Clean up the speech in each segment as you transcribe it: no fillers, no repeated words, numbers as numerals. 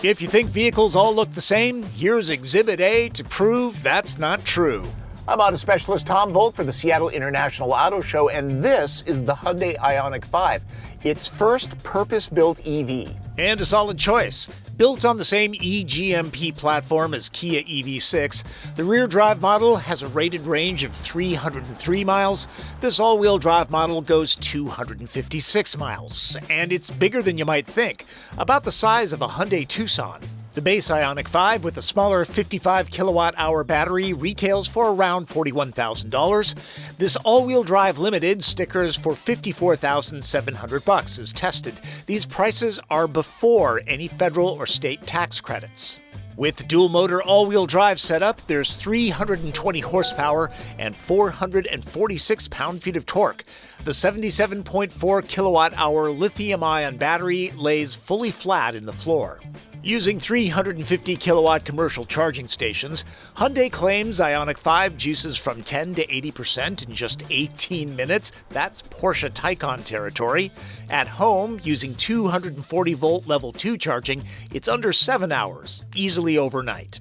If you think vehicles all look the same, here's Exhibit A to prove that's not true. I'm auto specialist Tom Voelk for the Seattle International Auto Show, and this is the Hyundai Ioniq5, its first purpose-built EV. And a solid choice. Built on the same eGMP platform as Kia EV6, the rear-drive model has a rated range of 303 miles. This all-wheel drive model goes 256 miles, and it's bigger than you might think, about the size of a Hyundai Tucson. The base Ioniq5 with a smaller 55 kilowatt-hour battery retails for around $41,000. This all-wheel drive limited stickers for $54,700 is tested. These prices are before any federal or state tax credits. With the dual-motor all-wheel drive setup, there's 320 horsepower and 446 pound-feet of torque. The 77.4 kilowatt-hour lithium-ion battery lays fully flat in the floor. Using 350 kilowatt commercial charging stations, Hyundai claims Ioniq5 juices from 10 to 80% in just 18 minutes. That's Porsche Taycan territory. At home, using 240 volt level 2 charging, it's under 7 hours, easily overnight.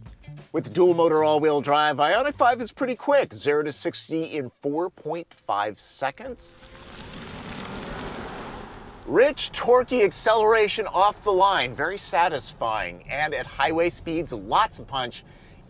With the dual-motor all-wheel drive, Ioniq5 is pretty quick, 0 to 60 in 4.5 seconds. Rich, torquey acceleration off the line, very satisfying, and at highway speeds, lots of punch,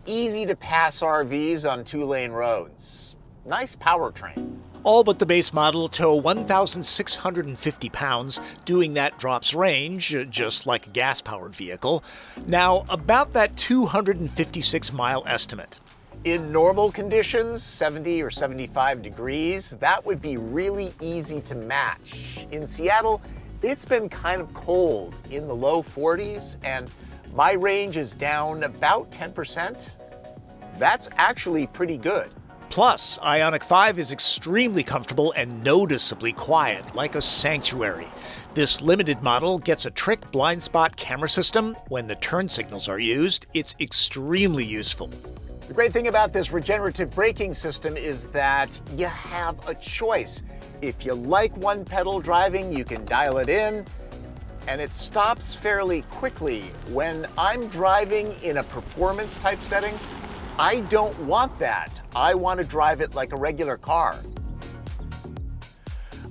easy to pass RVs on 2-lane roads. Nice powertrain. All but the base model tow 1,650 pounds. Doing that drops range, just like a gas-powered vehicle. Now, about that 256-mile estimate. In normal conditions, 70 or 75 degrees, that would be really easy to match. In Seattle, it's been kind of cold, in the low 40s, and my range is down about 10%. That's actually pretty good. Plus, Ioniq5 is extremely comfortable and noticeably quiet, like a sanctuary. This limited model gets a trick blind spot camera system. When the turn signals are used, it's extremely useful. The great thing about this regenerative braking system is that you have a choice. If you like one-pedal driving, you can dial it in, and it stops fairly quickly. When I'm driving in a performance-type setting, I don't want that. I want to drive it like a regular car.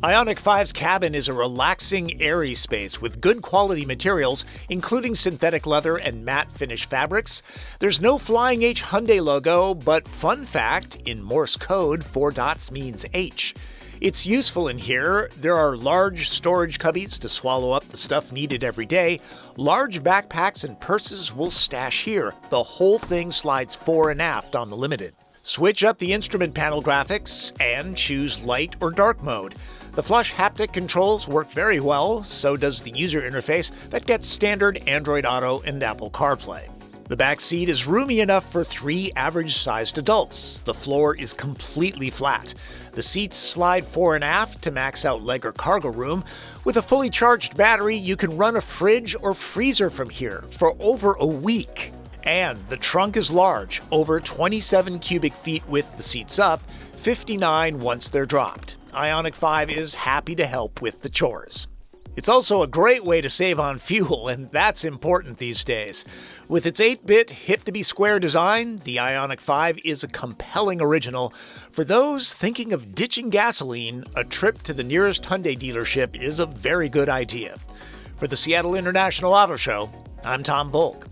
Ioniq5's cabin is a relaxing, airy space with good quality materials, including synthetic leather and matte finish fabrics. There's no Flying H Hyundai logo, but fun fact, in Morse code, 4 dots means H. It's useful in here. There are large storage cubbies to swallow up the stuff needed every day. Large backpacks and purses will stash here. The whole thing slides fore and aft on the Limited. Switch up the instrument panel graphics and choose light or dark mode. The flush haptic controls work very well, so does the user interface that gets standard Android Auto and Apple CarPlay. The back seat is roomy enough for 3 average-sized adults. The floor is completely flat. The seats slide fore and aft to max out leg or cargo room. With a fully charged battery, you can run a fridge or freezer from here for over a week. And the trunk is large, over 27 cubic feet with the seats up, 59 once they're dropped. Ioniq5 is happy to help with the chores. It's also a great way to save on fuel, and that's important these days. With its 8-bit, hip-to-be-square design, the Ioniq5 is a compelling original. For those thinking of ditching gasoline, a trip to the nearest Hyundai dealership is a very good idea. For the Seattle International Auto Show, I'm Tom Voelk.